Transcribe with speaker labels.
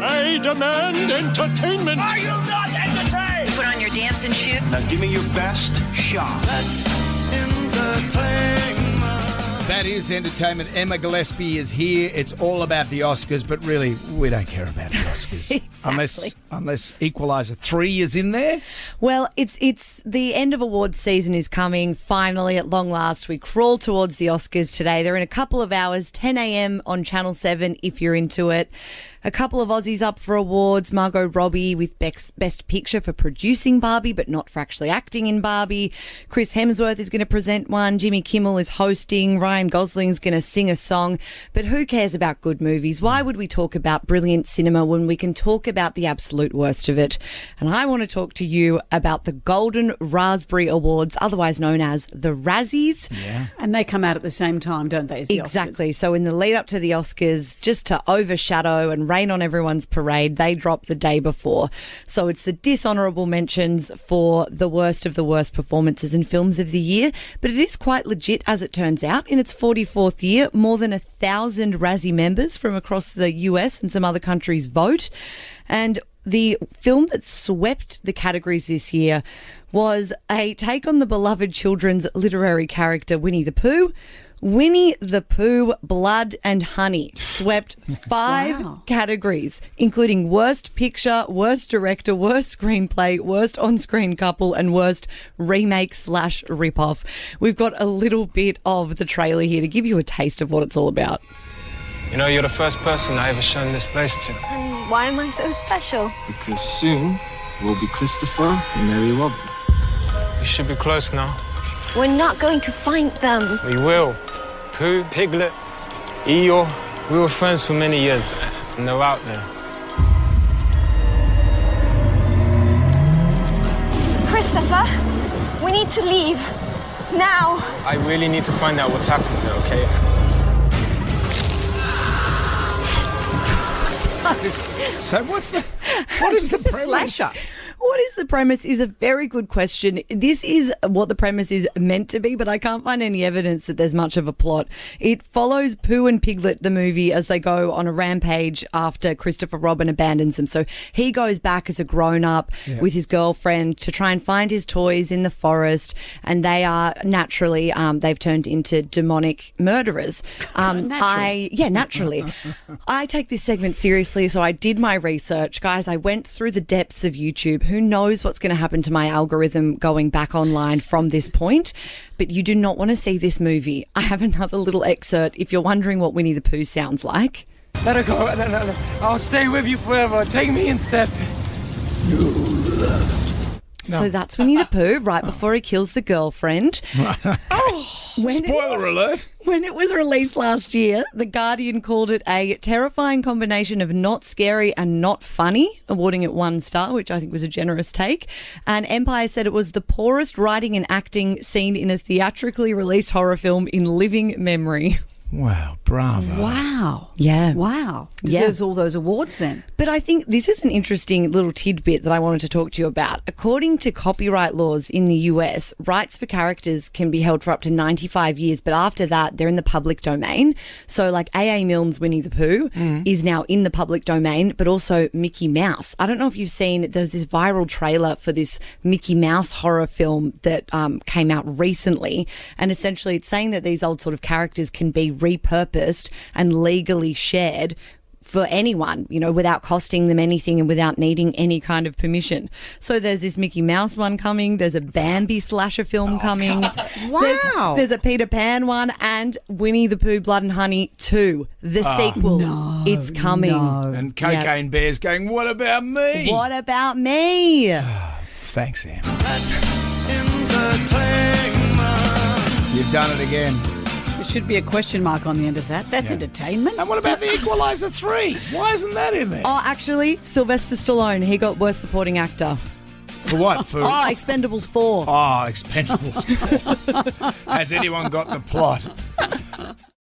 Speaker 1: I demand entertainment.
Speaker 2: Are you not entertained?
Speaker 3: Put on your dancing shoes.
Speaker 2: Now give me your best shot.
Speaker 4: That's entertainment.
Speaker 5: That is entertainment. Emma Gillespie is here. It's all about the Oscars, but really, we don't care about the Oscars.
Speaker 6: Exactly.
Speaker 5: Unless Equalizer 3 is in there.
Speaker 6: Well, it's the end of awards season is coming. Finally, at long last, we crawl towards the Oscars today. They're in a couple of hours, 10 a.m. on Channel 7 if you're into it. A couple of Aussies up for awards. Margot Robbie with Best Picture for producing Barbie, but not for actually acting in Barbie. Chris Hemsworth is going to present one. Jimmy Kimmel is hosting. Ryan Gosling's going to sing a song. But who cares about good movies? Why would we talk about brilliant cinema when we can talk about the absolute worst of it? And I want to talk to you about the Golden Raspberry Awards, otherwise known as the Razzies.
Speaker 5: Yeah.
Speaker 7: And they come out at the same time, don't they, as the
Speaker 6: Exactly.
Speaker 7: Oscars?
Speaker 6: So in the lead up to the Oscars, just to overshadow and rain on everyone's parade, they drop the day before. So it's the dishonourable mentions for the worst of the worst performances in films of the year. But it is quite legit, as it turns out. In its 44th year, more than 1,000 Razzie members from across the US and some other countries vote. And the film that swept the categories this year was a take on the beloved children's literary character Winnie-the-Pooh. Winnie-the-Pooh, Blood and Honey swept 5 categories, including Worst Picture, Worst Director, Worst Screenplay, Worst On-Screen Couple, and Worst Remake/Ripoff. We've got a little bit of the trailer here to give you a taste of what it's all about.
Speaker 8: You know, you're the first person I ever shown this place to.
Speaker 9: And why am I so special?
Speaker 8: Because soon we'll be Christopher and Mary Robin. We should be close now.
Speaker 9: We're not going to find them.
Speaker 8: We will. Pooh, Piglet, Eeyore, we were friends for many years, and they're out there.
Speaker 9: Christopher, we need to leave. Now.
Speaker 8: I really need to find out what's happening there, okay?
Speaker 5: So what is the premise?
Speaker 7: Slasher.
Speaker 6: What is the premise is a very good question. This is what the premise is meant to be, but I can't find any evidence that there's much of a plot. It follows Pooh and Piglet, the movie, as they go on a rampage after Christopher Robin abandons them. So he goes back as a grown-up with his girlfriend to try and find his toys in the forest, and they are naturally, they've turned into demonic murderers. Naturally. I take this segment seriously, so I did my research. Guys, I went through the depths of YouTube. Who knows what's going to happen to my algorithm going back online from this point? But you do not want to see this movie. I have another little excerpt if you're wondering what Winnie-the-Pooh sounds like.
Speaker 8: Let her go. No. I'll stay with you forever. Take me instead.
Speaker 6: So that's Winnie-the-Pooh right before he kills the girlfriend.
Speaker 5: Spoiler alert.
Speaker 6: When it was released last year, The Guardian called it a terrifying combination of not scary and not funny, awarding it 1 star, which I think was a generous take. And Empire said it was the poorest writing and acting seen in a theatrically released horror film in living memory.
Speaker 5: Wow, bravo.
Speaker 7: Wow.
Speaker 6: Yeah.
Speaker 7: Wow.
Speaker 6: Yeah.
Speaker 7: Deserves all those awards then.
Speaker 6: But I think this is an interesting little tidbit that I wanted to talk to you about. According to copyright laws in the US, rights for characters can be held for up to 95 years, but after that, they're in the public domain. So like A.A. Milne's Winnie-the-Pooh is now in the public domain, but also Mickey Mouse. I don't know if you've seen, there's this viral trailer for this Mickey Mouse horror film that came out recently. And essentially it's saying that these old sort of characters can be repurposed and legally shared for anyone, you know, without costing them anything and without needing any kind of permission. So there's this Mickey Mouse one coming. There's a Bambi slasher film coming.
Speaker 7: Wow.
Speaker 6: There's a Peter Pan one and Winnie-the-Pooh, Blood and Honey 2, the sequel.
Speaker 7: No,
Speaker 6: it's coming.
Speaker 7: no.
Speaker 5: And Cocaine Bear's going, what about me?
Speaker 6: What about me?
Speaker 5: Thanks, Sam.
Speaker 4: That's entertainment.
Speaker 5: You've done it again.
Speaker 7: There should be a question mark on the end of that. That's entertainment.
Speaker 5: And what about the Equalizer 3? Why isn't that in there?
Speaker 6: Oh, actually, Sylvester Stallone, he got Worst Supporting Actor.
Speaker 5: For what? For
Speaker 6: Expendables 4.
Speaker 5: Expendables 4. Has anyone got the plot?